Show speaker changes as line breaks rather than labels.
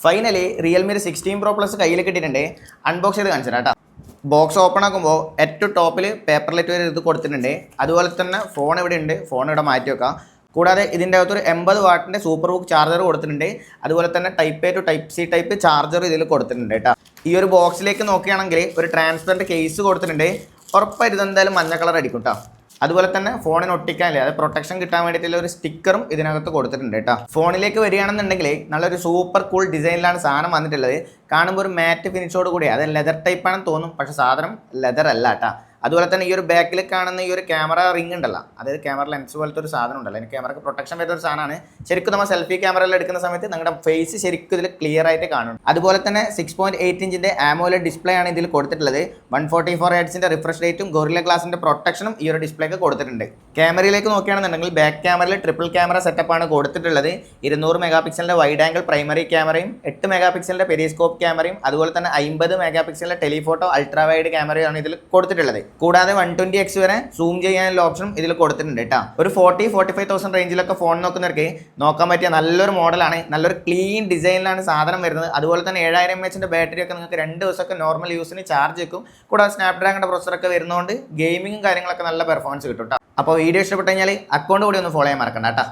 Finally Realme 16 Pro Plus കയ്യിൽ കിട്ടിയിട്ടുണ്ട്. Unbox ചെയ്ത് കാണിച്ചു തരാം കേട്ടോ. ബോക്സ് ഓപ്പൺ ആക്കുമ്പോൾ ഏറ്റവും ടോപ്പിൽ പേപ്പർ ലൈറ്റ് വരെ ഇത് കൊടുത്തിട്ടുണ്ട്. അതുപോലെ തന്നെ ഫോൺ ഇവിടെ ഉണ്ട്, ഫോൺ ഇവിടെ മാറ്റി വെക്കാം. കൂടാതെ ഇതിൻ്റെ അകത്തൊരു 80 വാട്ടിൻ്റെ സൂപ്പർ ബുക്ക് ചാർജർ കൊടുത്തിട്ടുണ്ട്. അതുപോലെ തന്നെ type A to type C type charger ഇതിൽ കൊടുത്തിട്ടുണ്ട് കേട്ടോ. ഈ ഒരു ബോക്സിലേക്ക് നോക്കുകയാണെങ്കിൽ ഒരു ട്രാൻസ്പെറൻറ്റ് കേസ് കൊടുത്തിട്ടുണ്ട്. ഉറപ്പായിട്ട് ഇതെന്തായാലും മഞ്ഞ കളർ അടിക്കും കേട്ടോ. അതുപോലെ തന്നെ ഫോണിന് ഒട്ടിക്കാനില്ല, അത് പ്രൊട്ടക്ഷൻ കിട്ടാൻ വേണ്ടിയിട്ടുള്ള ഒരു സ്റ്റിക്കറും ഇതിനകത്ത് കൊടുത്തിട്ടുണ്ട് കേട്ടോ. ഫോണിലേക്ക് വരികയാണെന്നുണ്ടെങ്കിൽ നല്ലൊരു സൂപ്പർ കൂൾ ഡിസൈനിലാണ് സാധനം വന്നിട്ടുള്ളത്. കാണുമ്പോൾ ഒരു മാറ്റ് ഫിനിഷോട് കൂടി, അത് ലെതർ ടൈപ്പാണെന്ന് തോന്നും, പക്ഷേ സാധനം ലെതർ അല്ല കേട്ടോ. അതുപോലെ തന്നെ ഈ ഒരു ബാക്കിൽ കാണുന്ന ഈ ഒരു ക്യാമറ റിംഗ് ഉണ്ടല്ലോ, അതായത് ക്യാമറ ലെൻസ് പോലത്തെ ഒരു സാധനം ഉണ്ടല്ലോ, അതിന് ക്യാമറക്ക് പ്രൊട്ടക്ഷൻ വരുന്ന ഒരു സാധനമാണ്. ശരിക്കും നമ്മൾ സെൽഫി ക്യാമറയിൽ എടുക്കുന്ന സമയത്ത് നിങ്ങളുടെ ഫേസ് ശരിക്കും ഇതിൽ ക്ലിയർ ആയിട്ട് കാണും. അതുപോലെ തന്നെ 6.8 ഇഞ്ചിൻ്റെ AMOLED ഡിസ്പ്ലേ ആണ് ഇതിൽ കൊടുത്തിട്ടുള്ളത്. 144 ഹെർട്സിൻ്റെ റിഫ്രഷ് റേറ്റും ഗൊറില്ല ഗ്ലാസിൻ്റെ പ്രൊട്ടക്ഷനും ഈ ഒരു ഡിസ്പ്ലേക്ക് കൊടുത്തിട്ടുണ്ട്. ക്യാമറയിലേക്ക് നോക്കുകയാണെന്നുണ്ടെങ്കിൽ ബാക്ക് ക്യാമറയിൽ ട്രിപ്പിൾ ക്യാമറ സെറ്റപ്പാണ് കൊടുത്തിട്ടുള്ളത്. 200 മെഗാ പിക്സലിൻ്റെ വൈഡ് ആംഗിൾ പ്രൈമറി ക്യാമറയും 8 മെഗാ പിക്സലിൻ്റെ പെരിസ്കോപ്പ് ക്യാമറയും അതുപോലെ തന്നെ 50 മെഗാ പിക്സലിൻ്റെ ടെലിഫോട്ടോ അൾട്രാ വൈഡ് ക്യാമറയാണ് ഇതിൽ കൊടുത്തിട്ടുള്ളത്. കൂടാതെ 120x വരെ സൂം ചെയ്യാനുള്ള ഓപ്ഷനും ഇതിൽ കൊടുത്തിട്ടുണ്ട് കേട്ടോ. ഒരു 40-45,000 റേഞ്ചിലൊക്കെ ഫോൺ നോക്കുന്നവർക്ക് നോക്കാൻ പറ്റിയ നല്ലൊരു മോഡലാണ്. നല്ലൊരു ക്ലീൻ ഡിസൈനിലാണ് സാധനം വരുന്നത്. അതുപോലെ തന്നെ 7000 mAh ബാറ്ററി ഒക്കെ നിങ്ങൾക്ക് 2 ദിവസമൊക്കെ നോർമൽ യൂസിന് ചാർജ് വെക്കും. കൂടാതെ സ്നാപ്ഡ്രാഗണിൻ്റെ പ്രൊസസ്സറൊക്കെ വരുന്നതുകൊണ്ട് ഗെയിമിങ്ങും കാര്യങ്ങളൊക്കെ നല്ല പെർഫോമൻസ് കിട്ടും കേട്ടോ. അപ്പോൾ വീഡിയോ ഇഷ്ടപ്പെട്ടു കഴിഞ്ഞാൽ അക്കൗണ്ട് കൂടി ഒന്ന് ഫോളോ ചെയ്യാൻ മറക്കണ്ട കേട്ടോ.